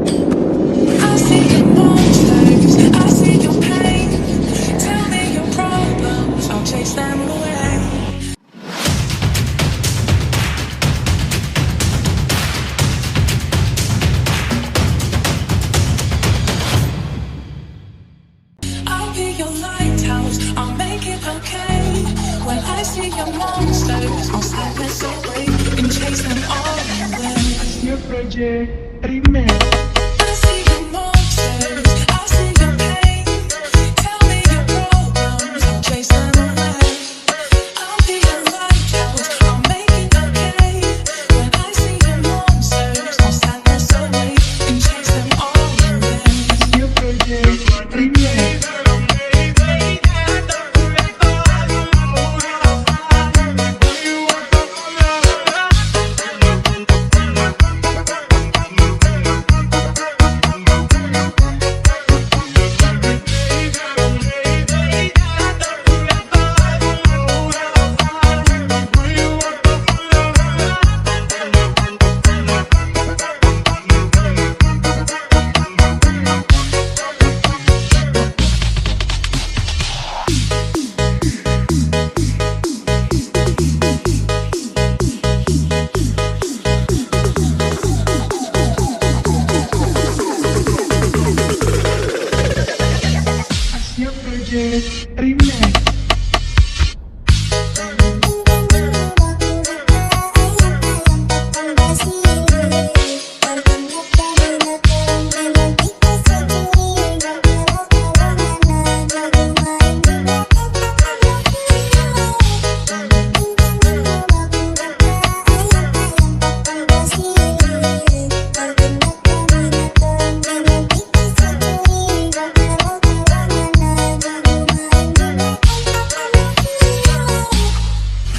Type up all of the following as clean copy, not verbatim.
I see your monsters, I see your pain. Tell me your problems, I'll chase them away. I'll be your lighthouse, I'll make it okay. When I see your monsters, I'll silence away and chase them all away. Your project remix. I see your monsters, I see your pain. Tell me your problems, I'll chase them away. I'll be your lighthouse, I'll make it okay. When I see your monsters, I'll silence away and chase them all away. Your project remix. Your project remix.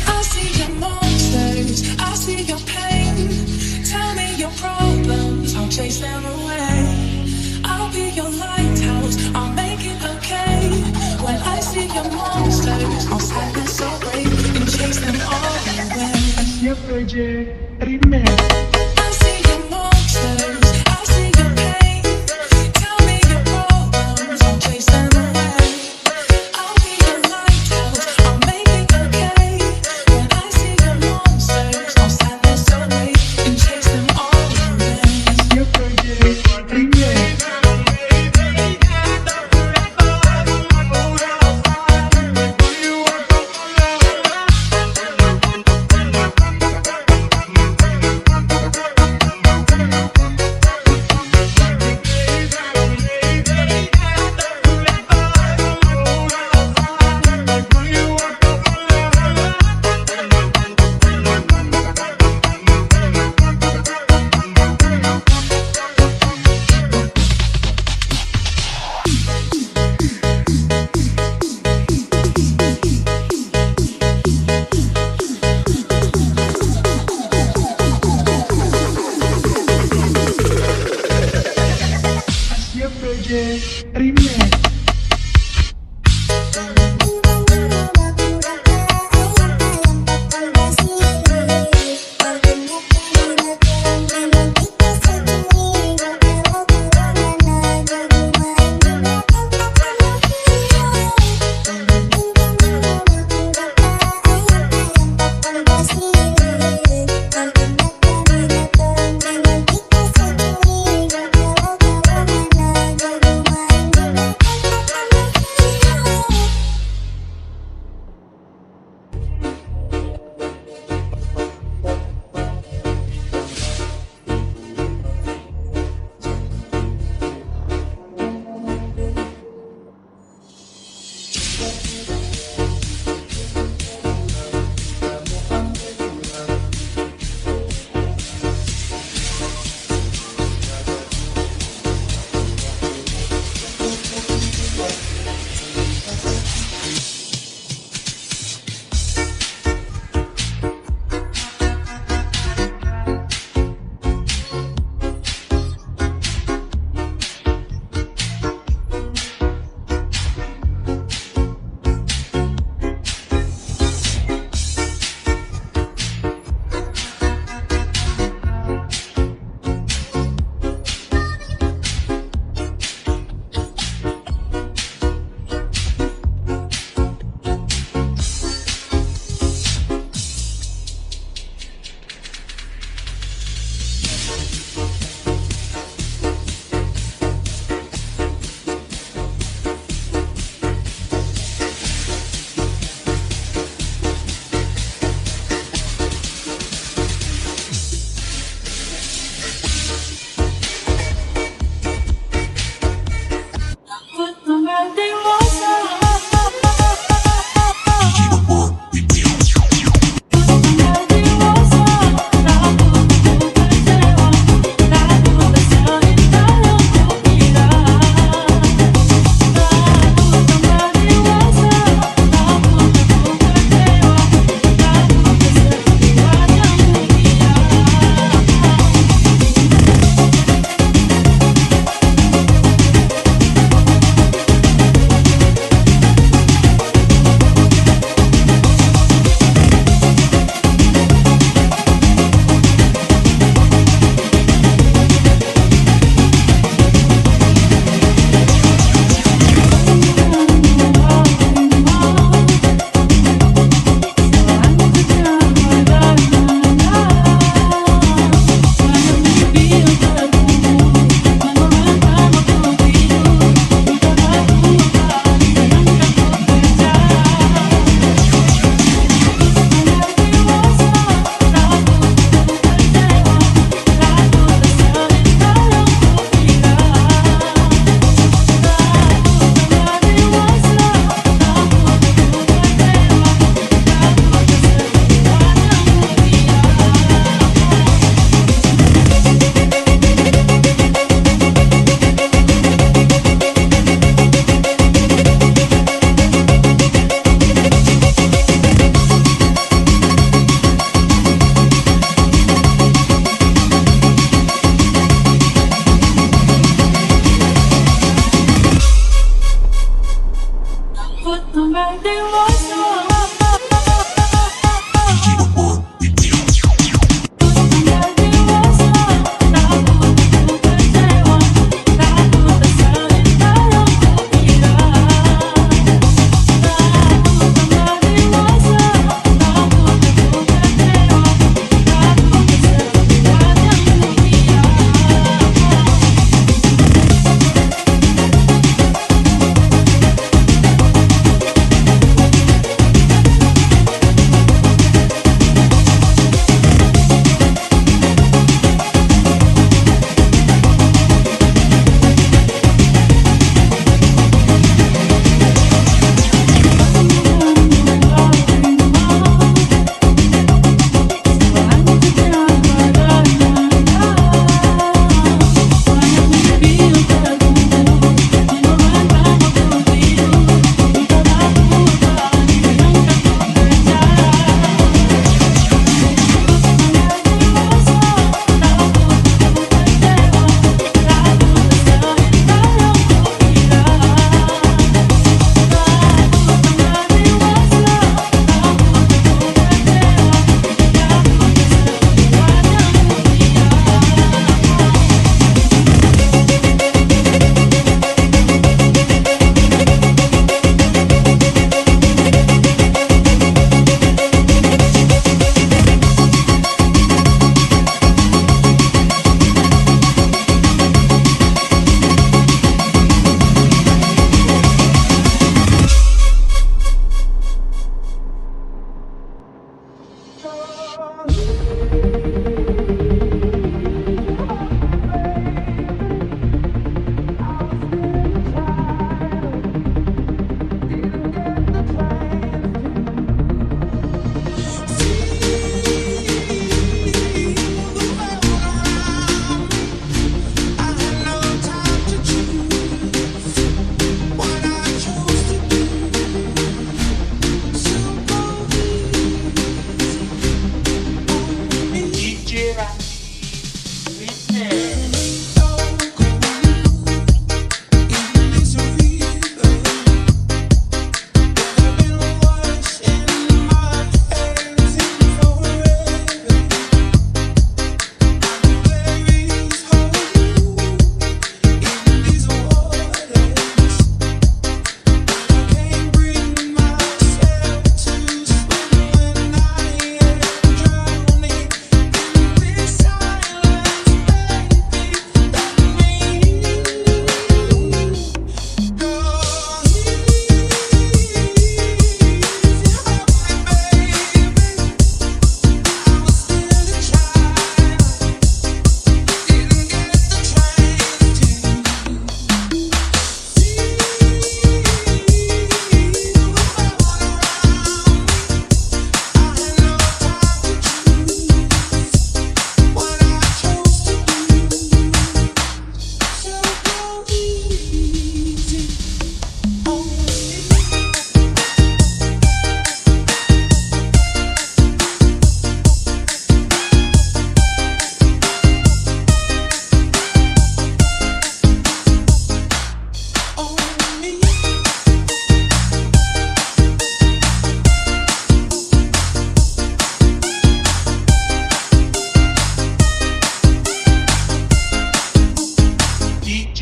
I see your monsters, I see your pain. Tell me your problems, I'll chase them away. I'll be your lighthouse, I'll make it okay. When I see your monsters, I'll silence away and chase them all away. Your project remix. I see your monsters, I see your pain. Tell me your problems, I'll chase them away. I'll be your lighthouse, I'll make it okay. When I see your monsters, I'll silence away and chase them all away. Your project remix. Your project remix.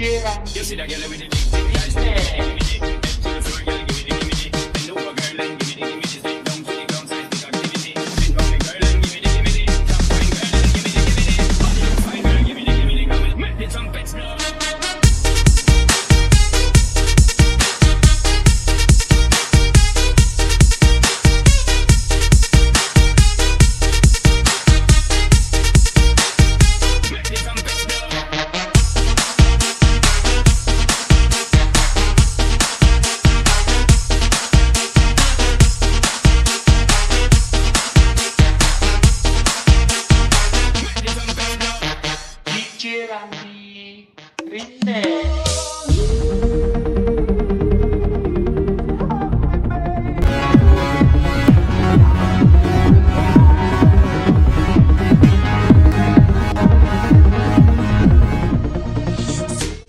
DJ Randy. You see that girl with the big big eyes, give me the, give me the. Head to the floor, girl, give me the. Bend over, girl, and give me the. Sit down to the ground, size big activity. Sit down, girl, and give me the. Top wine, girl, and give me the. Body look fine, girl, give me the. Come with, make the trumpets blow. DJ Randy. Remix.